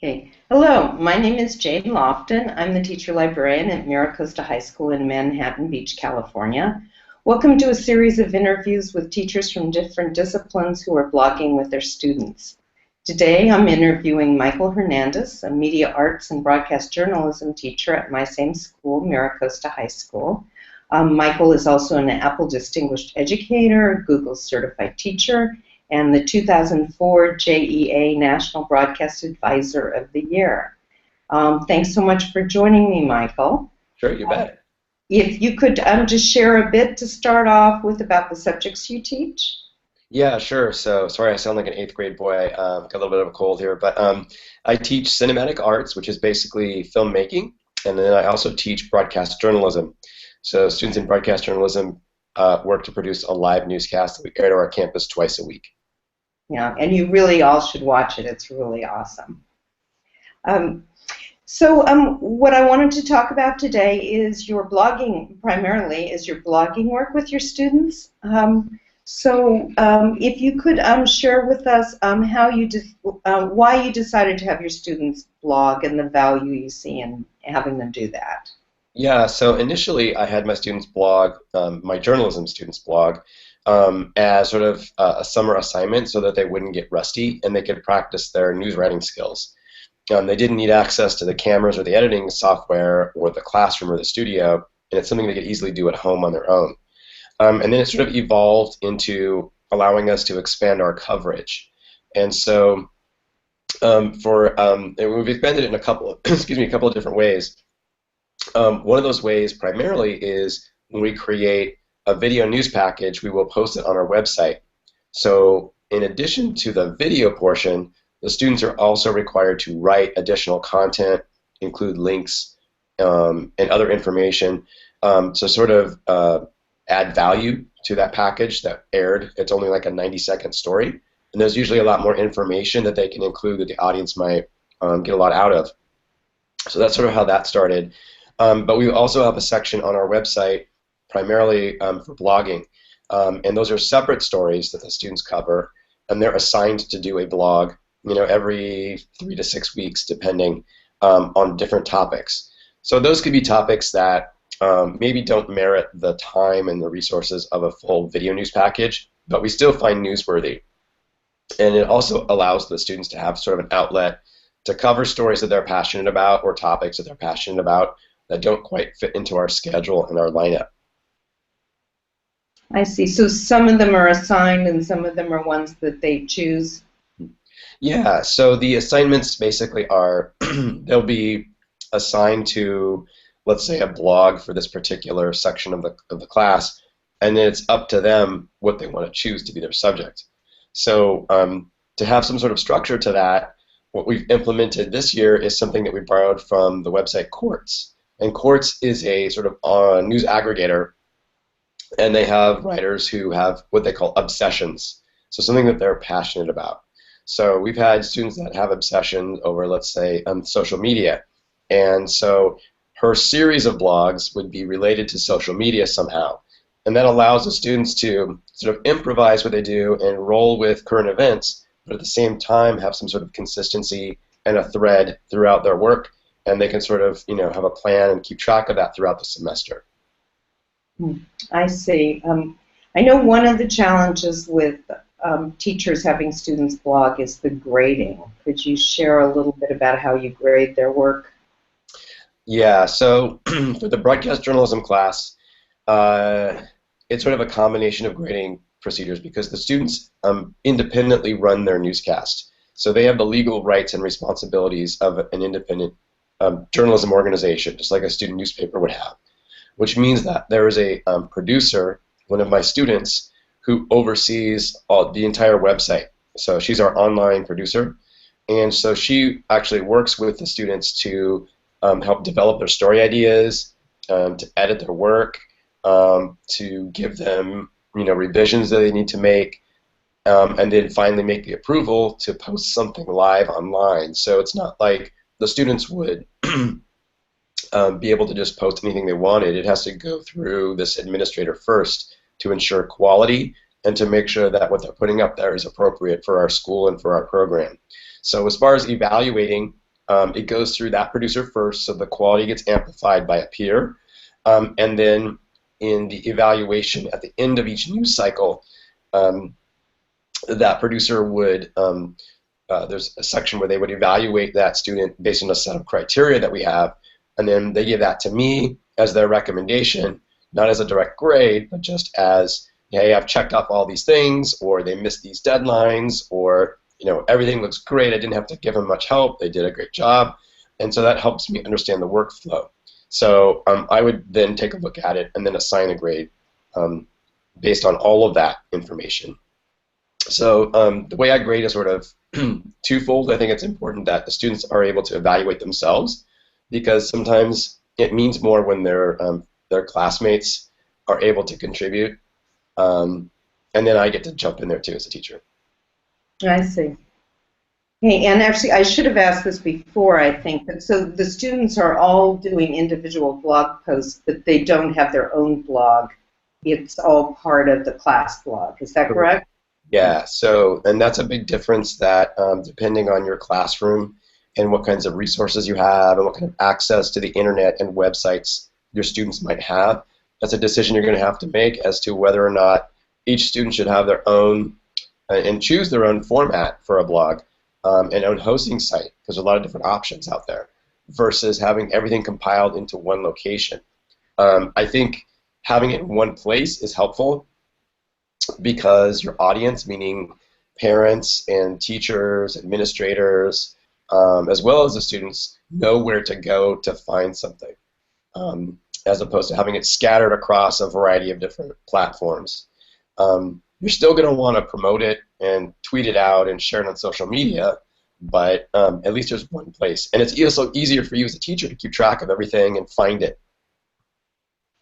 Okay. Hello, my name is Jane Lofton. I'm the teacher librarian at Mira Costa High School in Manhattan Beach, California. Welcome to a series of interviews with teachers from different disciplines who are blogging with their students. Today I'm interviewing Michael Hernandez, a media arts and broadcast journalism teacher at my same school, Mira Costa High School. Michael is also an Apple Distinguished Educator, Google Certified Teacher, and the 2004 JEA National Broadcast Advisor of the Year. Thanks so much for joining me, Michael. Sure, you bet. If you could just share a bit to start off with about the subjects you teach. Yeah, sure. So, sorry, I sound like an eighth grade boy. Got a little bit of a cold here, but I teach cinematic arts, which is basically filmmaking, and then I also teach broadcast journalism. So, students in broadcast journalism work to produce a live newscast that we air to our campus twice a week. Yeah, and you really all should watch it. It's really awesome. What I wanted to talk about today is your blogging, primarily, is your blogging work with your students. If you could share with us why you decided to have your students blog and the value you see in having them do that. Yeah, so initially I had my students blog, my journalism students blog, as sort of a summer assignment so that they wouldn't get rusty and they could practice their news writing skills. They didn't need access to the cameras or the editing software or the classroom or the studio, and it's something they could easily do at home on their own. And then it sort of evolved into allowing us to expand our coverage. And so we've expanded it in a couple of, a couple of different ways. One of those ways primarily is when we create a video news package, we will post it on our website. So in addition to the video portion, the students are also required to write additional content, include links and other information to sort of add value to that package that aired. It's only like a 90-second story, and there's usually a lot more information that they can include that the audience might get a lot out of. So that's sort of how that started. But we also have a section on our website primarily for blogging, and those are separate stories that the students cover, and they're assigned to do a blog, every 3 to 6 weeks, depending on different topics. So those could be topics that maybe don't merit the time and the resources of a full video news package, but we still find newsworthy. And it also allows the students to have sort of an outlet to cover stories that they're passionate about or topics that they're passionate about that don't quite fit into our schedule and our lineup. I see. So some of them are assigned and some of them are ones that they choose. Yeah, so the assignments basically are, they'll be assigned to, let's say, a blog for this particular section of the class, and then it's up to them what they want to choose to be their subject. So to have some sort of structure to that, what we've implemented this year is something that we borrowed from the website Quartz. And Quartz is a sort of news aggregator, and they have writers who have what they call obsessions, so something that they're passionate about. So we've had students that have obsessions over, let's say, social media, and so her series of blogs would be related to social media somehow, and that allows the students to sort of improvise what they do and roll with current events, but at the same time have some sort of consistency and a thread throughout their work, and they can sort of have a plan and keep track of that throughout the semester. I see. I know one of the challenges with teachers having students blog is the grading. Could you share a little bit about how you grade their work? Yeah, so for the broadcast journalism class, it's sort of a combination of grading procedures because the students independently run their newscast. So they have the legal rights and responsibilities of an independent journalism organization, just like a student newspaper would have, which means that there is a producer, one of my students, who oversees the entire website. So she's our online producer, and so she actually works with the students to help develop their story ideas, to edit their work, to give them revisions that they need to make, and then finally make the approval to post something live online. So it's not like the students would be able to just post anything they wanted. It has to go through this administrator first to ensure quality and to make sure that what they're putting up there is appropriate for our school and for our program. So as far as evaluating, It goes through that producer first, so the quality gets amplified by a peer. And then in the evaluation at the end of each news cycle, that producer would, there's a section where they would evaluate that student based on a set of criteria that we have, and then they give that to me as their recommendation, not as a direct grade, but just as, hey, I've checked off all these things, or they missed these deadlines, or everything looks great. I didn't have to give them much help. They did a great job, and so that helps me understand the workflow. So I would then take a look at it and then assign a grade based on all of that information. So the way I grade is sort of twofold. I think it's important that the students are able to evaluate themselves, because sometimes it means more when their classmates are able to contribute, and then I get to jump in there too as a teacher. I see. Hey, and actually, I should have asked this before, I think, but so the students are all doing individual blog posts, but they don't have their own blog. It's all part of the class blog. Is that correct? Yeah, so, and that's a big difference that depending on your classroom and what kinds of resources you have and what kind of access to the internet and websites your students might have, that's a decision you're going to have to make as to whether or not each student should have their own and choose their own format for a blog and own hosting site, because there's a lot of different options out there, versus having everything compiled into one location. I think having it in one place is helpful because your audience, meaning parents and teachers, administrators, as well as the students, know where to go to find something, as opposed to having it scattered across a variety of different platforms. You're still going to want to promote it and tweet it out and share it on social media, but at least there's one place. And it's also easier for you as a teacher to keep track of everything and find it.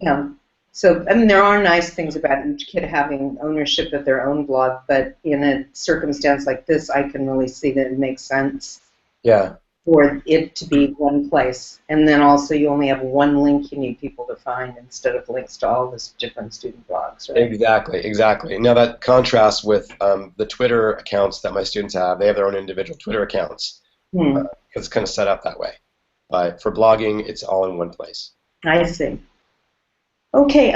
Yeah. So, I mean, there are nice things about each kid having ownership of their own blog, but in a circumstance like this, I can really see that it makes sense. Yeah. For it to be one place. And then also you only have one link you need people to find instead of links to all the different student blogs, right? Exactly, exactly. Now that contrasts with the Twitter accounts that my students have. They have their own individual Twitter accounts. It's kind of set up that way. But for blogging, it's all in one place. I see. Okay,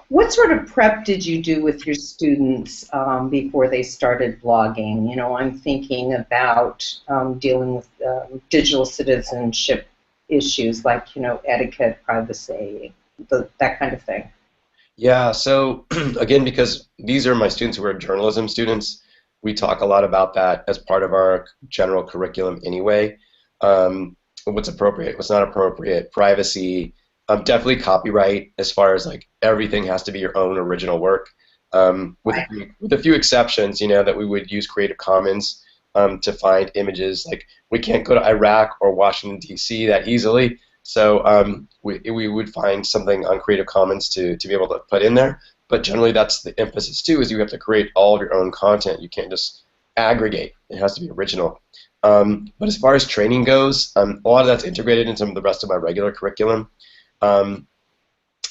what sort of prep did you do with your students before they started blogging? You know, I'm thinking about dealing with digital citizenship issues like, etiquette, privacy, that kind of thing. Yeah, so again, because these are my students who are journalism students, we talk a lot about that as part of our general curriculum anyway. What's appropriate, what's not appropriate, privacy, definitely copyright, as far as like everything has to be your own original work, with a few exceptions, that we would use Creative Commons to find images. Like we can't go to Iraq or Washington D.C. that easily, so we would find something on Creative Commons to be able to put in there. But generally, that's the emphasis too, is you have to create all of your own content. You can't just aggregate. It has to be original. But as far as training goes, a lot of that's integrated in some of the rest of my regular curriculum. And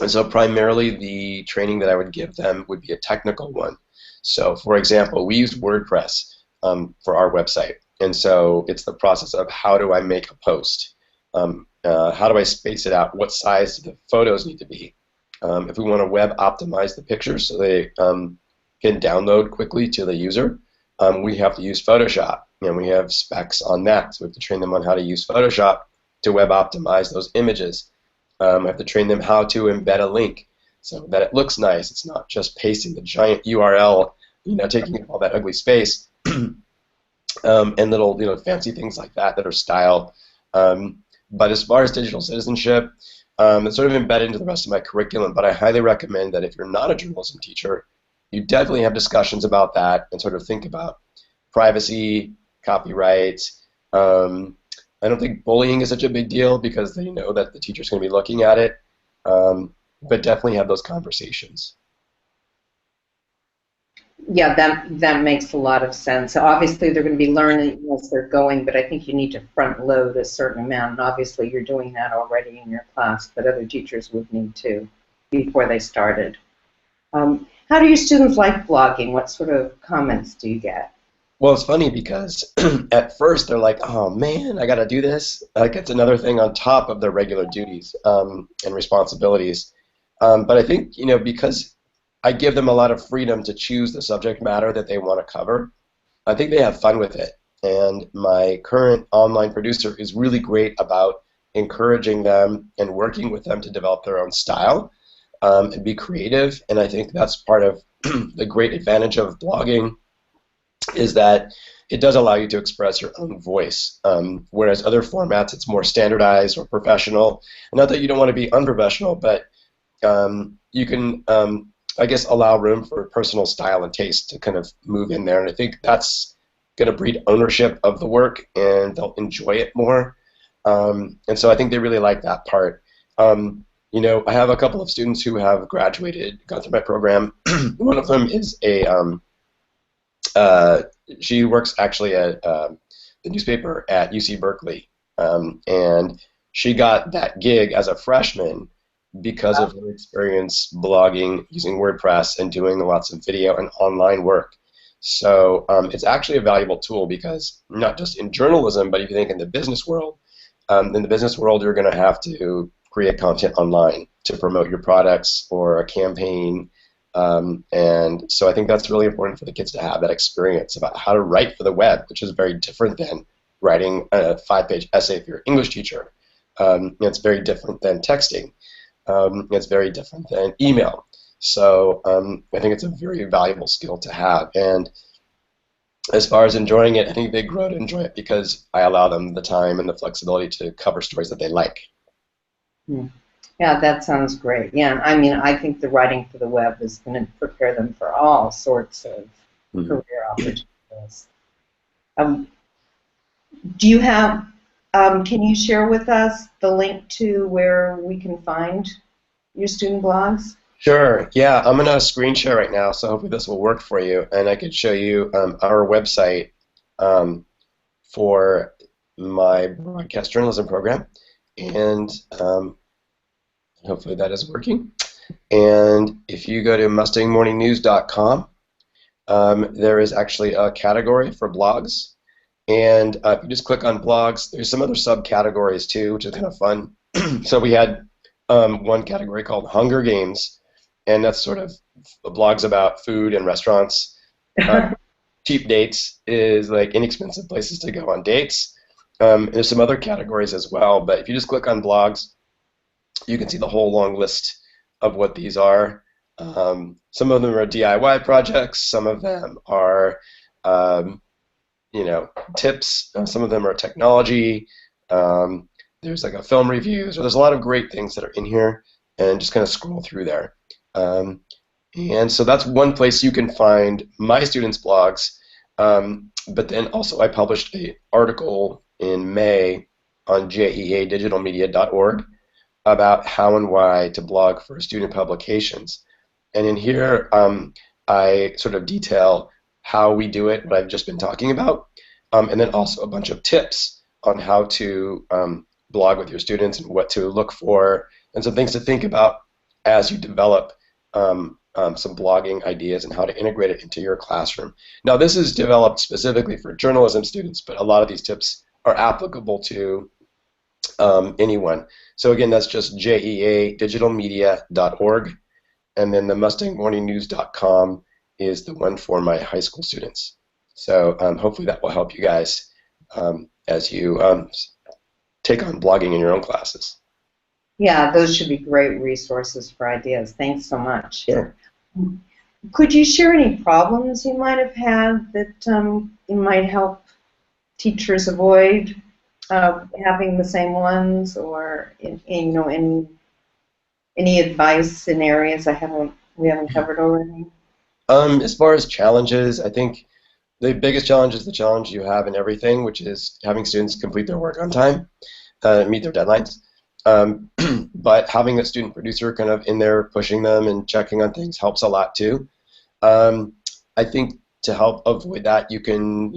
so primarily the training that I would give them would be a technical one. So for example, we used WordPress for our website. And so it's the process of how do I make a post? How do I space it out? What size do the photos need to be? If we want to web optimize the pictures so they can download quickly to the user, we have to use Photoshop. And we have specs on that. So we have to train them on how to use Photoshop to web optimize those images. I have to train them how to embed a link so that it looks nice. It's not just pasting the giant URL, taking up all that ugly space, and little, fancy things like that that are style. But as far as digital citizenship, it's sort of embedded into the rest of my curriculum. But I highly recommend that if you're not a journalism teacher, you definitely have discussions about that and sort of think about privacy, copyright. I don't think bullying is such a big deal because they know that the teacher's going to be looking at it, but definitely have those conversations. Yeah, that makes a lot of sense. Obviously, they're going to be learning as they're going, but I think you need to front load a certain amount. And obviously, you're doing that already in your class, but other teachers would need to before they started. How do your students like blogging? What sort of comments do you get? Well, it's funny because at first they're like, "Oh man, I got to do this." Like it's another thing on top of their regular duties and responsibilities. But I think because I give them a lot of freedom to choose the subject matter that they want to cover, I think they have fun with it. And my current online producer is really great about encouraging them and working with them to develop their own style and be creative. And I think that's part of the great advantage of blogging is that it does allow you to express your own voice, whereas other formats it's more standardized or professional. And not that you don't want to be unprofessional, but you can, I guess, allow room for personal style and taste to kind of move in there. And I think that's going to breed ownership of the work, and they'll enjoy it more. And so I think they really like that part. I have a couple of students who have graduated, gone through my program. One of them is uh, she works actually at the newspaper at UC Berkeley, and she got that gig as a freshman because of her experience blogging, using WordPress, and doing lots of video and online work. So it's actually a valuable tool because not just in journalism, but if you think in the business world, you're going to have to create content online to promote your products or a campaign. And so I think that's really important for the kids to have that experience about how to write for the web, which is very different than writing a 5-page essay for your English teacher. It's very different than texting. It's very different than email. So I think it's a very valuable skill to have. And as far as enjoying it, I think they grow to enjoy it because I allow them the time and the flexibility to cover stories that they like. Hmm. Yeah, that sounds great. Yeah, I mean, I think the writing for the web is going to prepare them for all sorts of career opportunities. Um, do you have, can you share with us the link to where we can find your student blogs? Sure. Yeah, I'm going to screen share right now, so hopefully this will work for you. And I could show you our website for my broadcast journalism program. And hopefully that is working. And if you go to mustangmorningnews.com, there is actually a category for blogs. And if you just click on blogs, there's some other subcategories too, which is kind of fun. So we had one category called Hunger Games, and that's sort of blogs about food and restaurants. Cheap dates is like inexpensive places to go on dates. There's some other categories as well, but if you just click on blogs, you can see the whole long list of what these are. Some of them are DIY projects. Some of them are, tips. Some of them are technology. There's like a film review. So there's a lot of great things that are in here, and just kind of scroll through there. And so that's one place you can find my students' blogs. But then also I published an article in May on jeadigitalmedia.org about how and why to blog for student publications. And in here, I sort of detail how we do it, what I've just been talking about, and then also a bunch of tips on how to blog with your students and what to look for and some things to think about as you develop some blogging ideas and how to integrate it into your classroom. Now, this is developed specifically for journalism students, but a lot of these tips are applicable to anyone. So again, that's just jeadigitalmedia.org, and then the mustangmorningnews.com is the one for my high school students. So hopefully that will help you guys as you take on blogging in your own classes. Yeah, those should be great resources for ideas. Thanks so much. Sure. Could you share any problems you might have had that you might help teachers avoid having the same ones, or any advice in areas we haven't covered already? As far as challenges, I think the biggest challenge is the challenge you have in everything, which is having students complete their work on time, meet their deadlines. But having a student producer kind of in there pushing them and checking on things helps a lot too. I think to help avoid that, you can,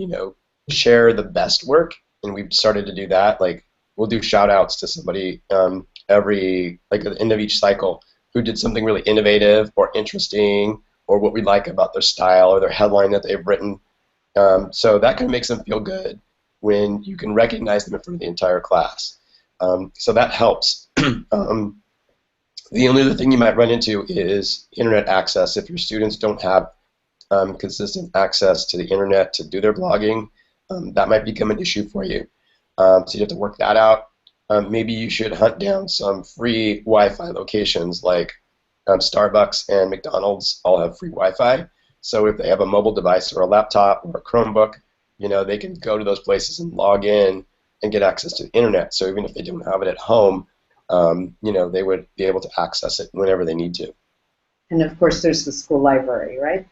share the best work, and we've started to do that. Like, we'll do shout outs to somebody every, like, at the end of each cycle who did something really innovative or interesting, or what we like about their style or their headline that they've written. So that kind of makes them feel good when you can recognize them in front of the entire class. So that helps. The only other thing you might run into is internet access. If your students don't have consistent access to the internet to do their blogging, that might become an issue for you. So you have to work that out. Maybe you should hunt down some free Wi-Fi locations, like Starbucks and McDonald's all have free Wi-Fi. So if they have a mobile device or a laptop or a Chromebook, they can go to those places and log in and get access to the internet. So even if they don't have it at home, they would be able to access it whenever they need to. And of course, there's the school library, right?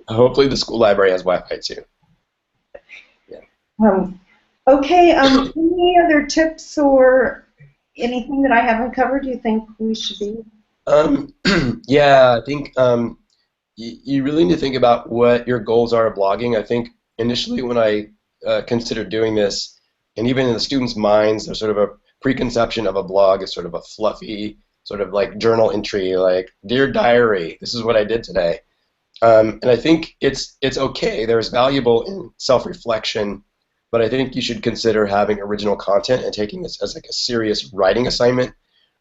Hopefully the school library has Wi-Fi too. Yeah. Okay, any other tips or anything that I haven't covered you think we should be? Yeah, I think you really need to think about what your goals are of blogging. I think initially when I considered doing this, and even in the students' minds, there's sort of a preconception of a blog as sort of a fluffy, sort of like journal entry, like, Dear Diary, this is what I did today. And I think it's okay. There's valuable in self-reflection, but I think you should consider having original content and taking this as like a serious writing assignment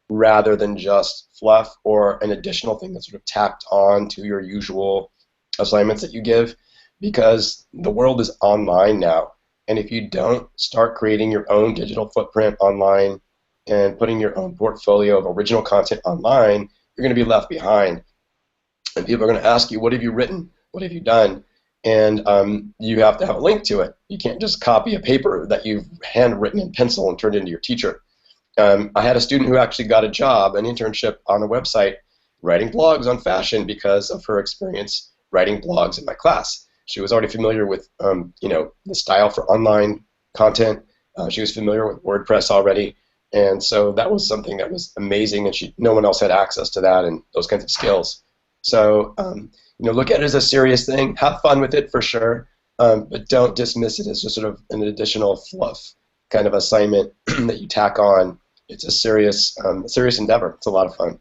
rather than just fluff or an additional thing that's sort of tacked on to your usual assignments that you give, because the world is online now. And if you don't start creating your own digital footprint online and putting your own portfolio of original content online, you're going to be left behind. And people are going to ask you, what have you written? What have you done? And you have to have a link to it. You can't just copy a paper that you've handwritten in pencil and turned into your teacher. I had a student who actually got a job, an internship on a website, writing blogs on fashion because of her experience writing blogs in my class. She was already familiar with, the style for online content. She was familiar with WordPress already, and so that was something that was amazing, and no one else had access to that and those kinds of skills. So, look at it as a serious thing. Have fun with it for sure, but don't dismiss it as just sort of an additional fluff kind of assignment that you tack on. It's a serious endeavor. It's a lot of fun.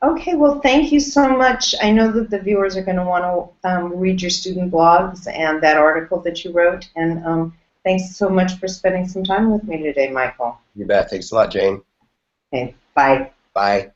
Okay, well, thank you so much. I know that the viewers are going to want to read your student blogs and that article that you wrote, and thanks so much for spending some time with me today, Michael. You bet. Thanks a lot, Jane. Okay, bye. Bye.